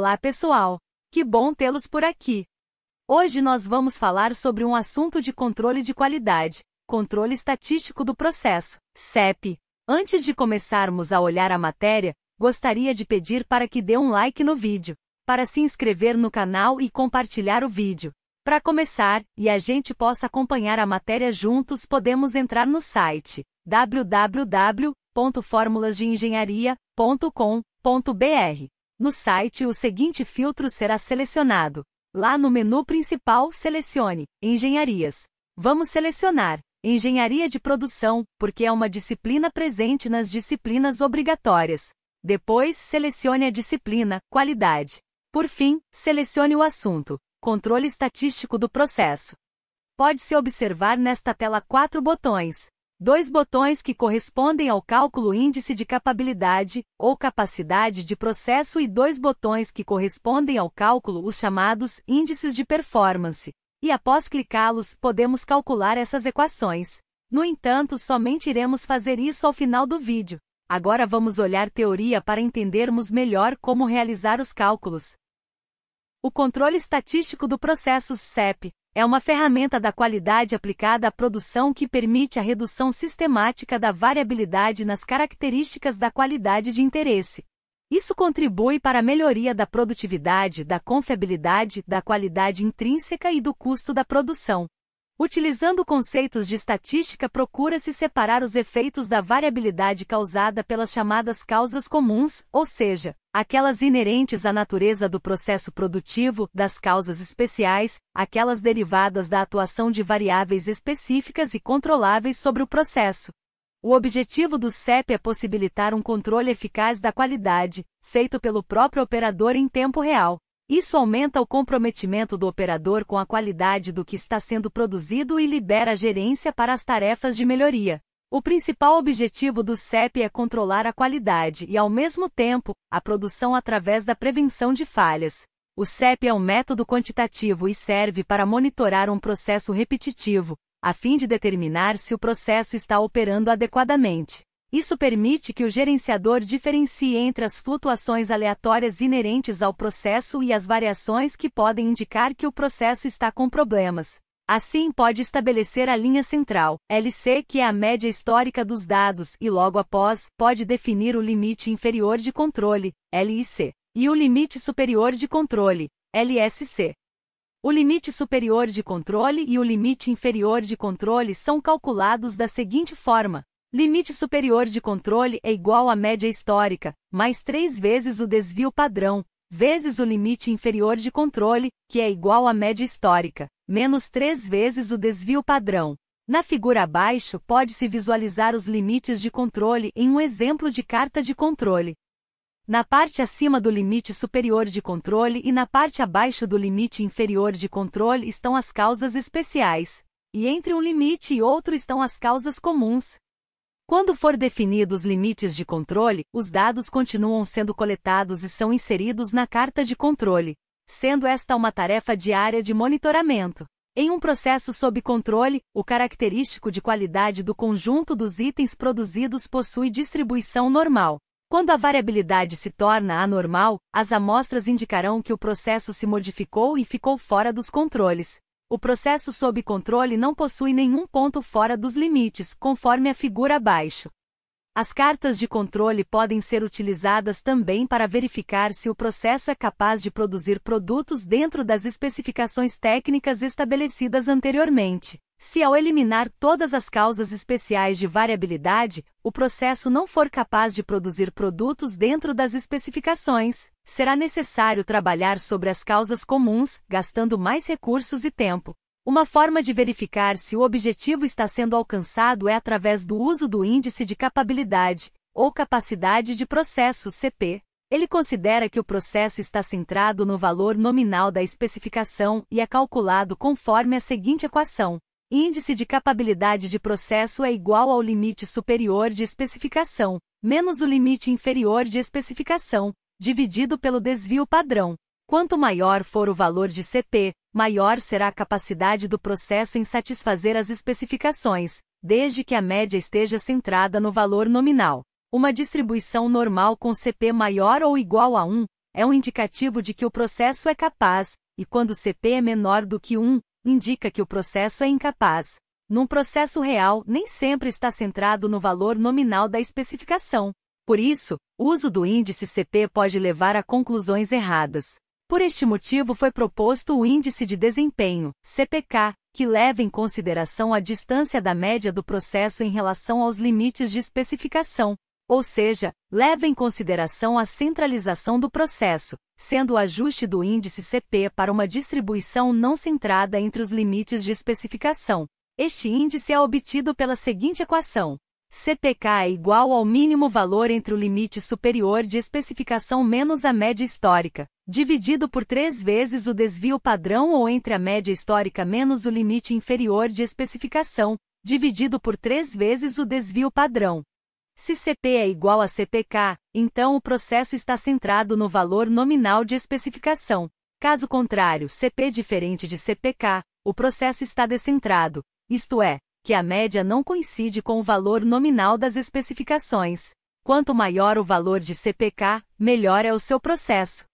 Olá pessoal! Que bom tê-los por aqui! Hoje nós vamos falar sobre um assunto de controle de qualidade, controle estatístico do processo, CEP. Antes de começarmos a olhar a matéria, gostaria de pedir para que dê um like no vídeo, para se inscrever no canal e compartilhar o vídeo. Para começar, e a gente possa acompanhar a matéria juntos, podemos entrar no site www.formulasdeengenharia.com.br. No site, o seguinte filtro será selecionado. Lá no menu principal, selecione Engenharias. Vamos selecionar Engenharia de Produção, porque é uma disciplina presente nas disciplinas obrigatórias. Depois, selecione a disciplina Qualidade. Por fim, selecione o assunto Controle Estatístico do Processo. Pode-se observar nesta tela 4 botões. 2 botões que correspondem ao cálculo índice de capabilidade, ou capacidade de processo, e 2 botões que correspondem ao cálculo, os chamados índices de performance. E após clicá-los, podemos calcular essas equações. No entanto, somente iremos fazer isso ao final do vídeo. Agora vamos olhar teoria para entendermos melhor como realizar os cálculos. O controle estatístico do processo CEP é uma ferramenta da qualidade aplicada à produção que permite a redução sistemática da variabilidade nas características da qualidade de interesse. Isso contribui para a melhoria da produtividade, da confiabilidade, da qualidade intrínseca e do custo da produção. Utilizando conceitos de estatística, procura-se separar os efeitos da variabilidade causada pelas chamadas causas comuns, ou seja, aquelas inerentes à natureza do processo produtivo, das causas especiais, aquelas derivadas da atuação de variáveis específicas e controláveis sobre o processo. O objetivo do CEP é possibilitar um controle eficaz da qualidade, feito pelo próprio operador em tempo real. Isso aumenta o comprometimento do operador com a qualidade do que está sendo produzido e libera a gerência para as tarefas de melhoria. O principal objetivo do CEP é controlar a qualidade e, ao mesmo tempo, a produção através da prevenção de falhas. O CEP é um método quantitativo e serve para monitorar um processo repetitivo, a fim de determinar se o processo está operando adequadamente. Isso permite que o gerenciador diferencie entre as flutuações aleatórias inerentes ao processo e as variações que podem indicar que o processo está com problemas. Assim, pode estabelecer a linha central, LC, que é a média histórica dos dados, e logo após, pode definir o limite inferior de controle, LIC, e o limite superior de controle, LSC. O limite superior de controle e o limite inferior de controle são calculados da seguinte forma. Limite superior de controle é igual à média histórica, mais 3 vezes o desvio padrão, vezes o limite inferior de controle, que é igual à média histórica, menos 3 vezes o desvio padrão. Na figura abaixo, pode-se visualizar os limites de controle em um exemplo de carta de controle. Na parte acima do limite superior de controle e na parte abaixo do limite inferior de controle estão as causas especiais, e entre um limite e outro estão as causas comuns. Quando for definidos os limites de controle, os dados continuam sendo coletados e são inseridos na carta de controle, sendo esta uma tarefa diária de monitoramento. Em um processo sob controle, o característico de qualidade do conjunto dos itens produzidos possui distribuição normal. Quando a variabilidade se torna anormal, as amostras indicarão que o processo se modificou e ficou fora dos controles. O processo sob controle não possui nenhum ponto fora dos limites, conforme a figura abaixo. As cartas de controle podem ser utilizadas também para verificar se o processo é capaz de produzir produtos dentro das especificações técnicas estabelecidas anteriormente. Se ao eliminar todas as causas especiais de variabilidade, o processo não for capaz de produzir produtos dentro das especificações, será necessário trabalhar sobre as causas comuns, gastando mais recursos e tempo. Uma forma de verificar se o objetivo está sendo alcançado é através do uso do índice de capabilidade, ou capacidade de processo, CP. Ele considera que o processo está centrado no valor nominal da especificação e é calculado conforme a seguinte equação. Índice de capabilidade de processo é igual ao limite superior de especificação, menos o limite inferior de especificação, dividido pelo desvio padrão. Quanto maior for o valor de CP, maior será a capacidade do processo em satisfazer as especificações, desde que a média esteja centrada no valor nominal. Uma distribuição normal com CP maior ou igual a 1 é um indicativo de que o processo é capaz, e quando CP é menor do que 1, indica que o processo é incapaz. Num processo real, nem sempre está centrado no valor nominal da especificação. Por isso, o uso do índice CP pode levar a conclusões erradas. Por este motivo foi proposto o Índice de Desempenho, CPK, que leva em consideração a distância da média do processo em relação aos limites de especificação, ou seja, leva em consideração a centralização do processo, sendo o ajuste do índice CP para uma distribuição não centrada entre os limites de especificação. Este índice é obtido pela seguinte equação: CPK é igual ao mínimo valor entre o limite superior de especificação menos a média histórica, dividido por 3 vezes o desvio padrão, ou entre a média histórica menos o limite inferior de especificação, dividido por 3 vezes o desvio padrão. Se CP é igual a CPK, então o processo está centrado no valor nominal de especificação. Caso contrário, CP diferente de CPK, o processo está descentrado, isto é, que a média não coincide com o valor nominal das especificações. Quanto maior o valor de CPK, melhor é o seu processo.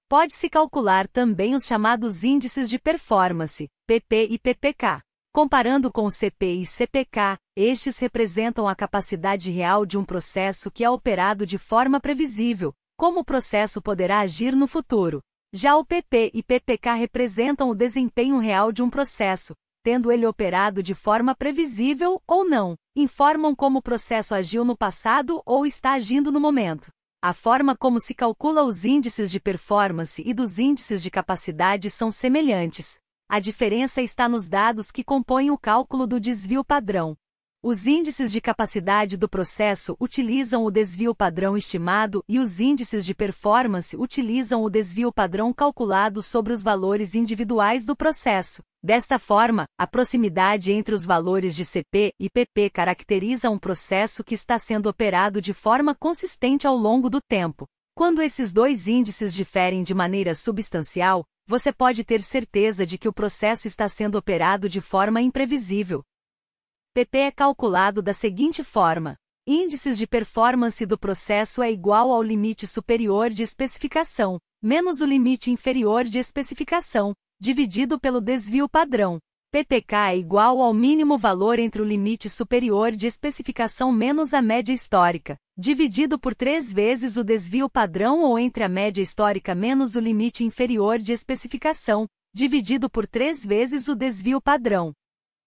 Pode-se calcular também os chamados índices de performance, PP e PPK. Comparando com CP e CPK, estes representam a capacidade real de um processo que é operado de forma previsível, como o processo poderá agir no futuro. Já o PP e PPK representam o desempenho real de um processo, tendo ele operado de forma previsível ou não, informam como o processo agiu no passado ou está agindo no momento. A forma como se calcula os índices de performance e dos índices de capacidade são semelhantes. A diferença está nos dados que compõem o cálculo do desvio padrão. Os índices de capacidade do processo utilizam o desvio padrão estimado e os índices de performance utilizam o desvio padrão calculado sobre os valores individuais do processo. Desta forma, a proximidade entre os valores de CP e PP caracteriza um processo que está sendo operado de forma consistente ao longo do tempo. Quando esses dois índices diferem de maneira substancial, você pode ter certeza de que o processo está sendo operado de forma imprevisível. PP é calculado da seguinte forma: índices de performance do processo é igual ao limite superior de especificação, menos o limite inferior de especificação, dividido pelo desvio padrão. PPK é igual ao mínimo valor entre o limite superior de especificação menos a média histórica, dividido por 3 vezes o desvio padrão, ou entre a média histórica menos o limite inferior de especificação, dividido por 3 vezes o desvio padrão.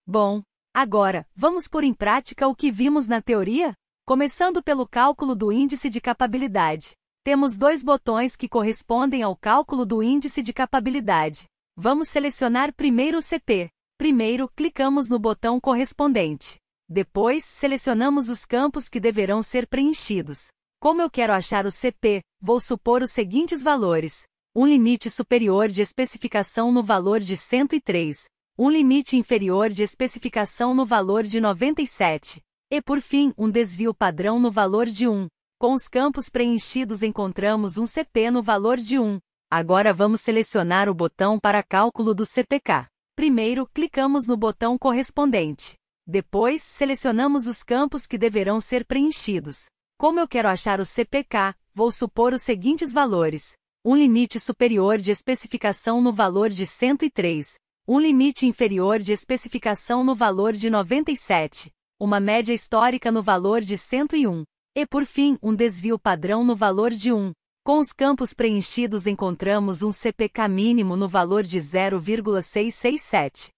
Bom, agora, vamos pôr em prática o que vimos na teoria? Começando pelo cálculo do índice de capabilidade. Temos 2 botões que correspondem ao cálculo do índice de capabilidade. Vamos selecionar primeiro o CP. Primeiro, clicamos no botão correspondente. Depois, selecionamos os campos que deverão ser preenchidos. Como eu quero achar o CP, vou supor os seguintes valores: um limite superior de especificação no valor de 103, um limite inferior de especificação no valor de 97, e por fim, um desvio padrão no valor de 1. Com os campos preenchidos encontramos um CP no valor de 1. Agora vamos selecionar o botão para cálculo do CPK. Primeiro, clicamos no botão correspondente. Depois, selecionamos os campos que deverão ser preenchidos. Como eu quero achar o CPK, vou supor os seguintes valores: um limite superior de especificação no valor de 103, um limite inferior de especificação no valor de 97, uma média histórica no valor de 101, e por fim, um desvio padrão no valor de 1. Com os campos preenchidos encontramos um CPK mínimo no valor de 0,667.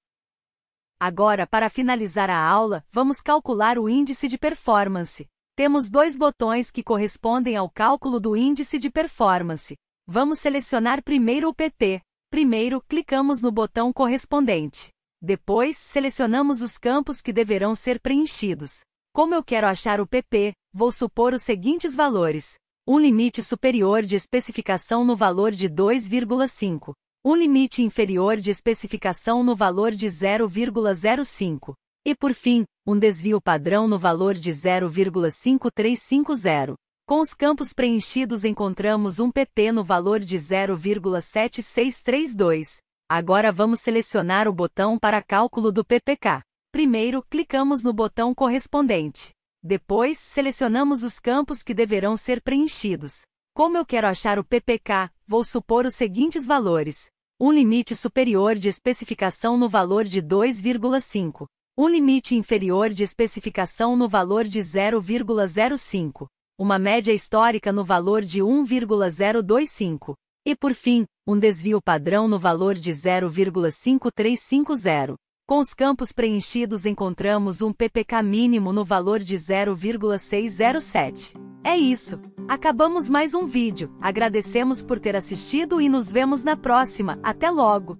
Agora, para finalizar a aula, vamos calcular o índice de performance. Temos 2 botões que correspondem ao cálculo do índice de performance. Vamos selecionar primeiro o PP. Primeiro, clicamos no botão correspondente. Depois, selecionamos os campos que deverão ser preenchidos. Como eu quero achar o PP, vou supor os seguintes valores: um limite superior de especificação no valor de 2,5, um limite inferior de especificação no valor de 0,05, e por fim, um desvio padrão no valor de 0,5350. Com os campos preenchidos encontramos um PP no valor de 0,7632. Agora vamos selecionar o botão para cálculo do PPK. Primeiro, clicamos no botão correspondente. Depois, selecionamos os campos que deverão ser preenchidos. Como eu quero achar o PPK, vou supor os seguintes valores. Um limite superior de especificação no valor de 2,5. Um limite inferior de especificação no valor de 0,05. Uma média histórica no valor de 1,025. E por fim, um desvio padrão no valor de 0,5350. Com os campos preenchidos encontramos um PPK mínimo no valor de 0,607. É isso! Acabamos mais um vídeo, agradecemos por ter assistido e nos vemos na próxima, até logo!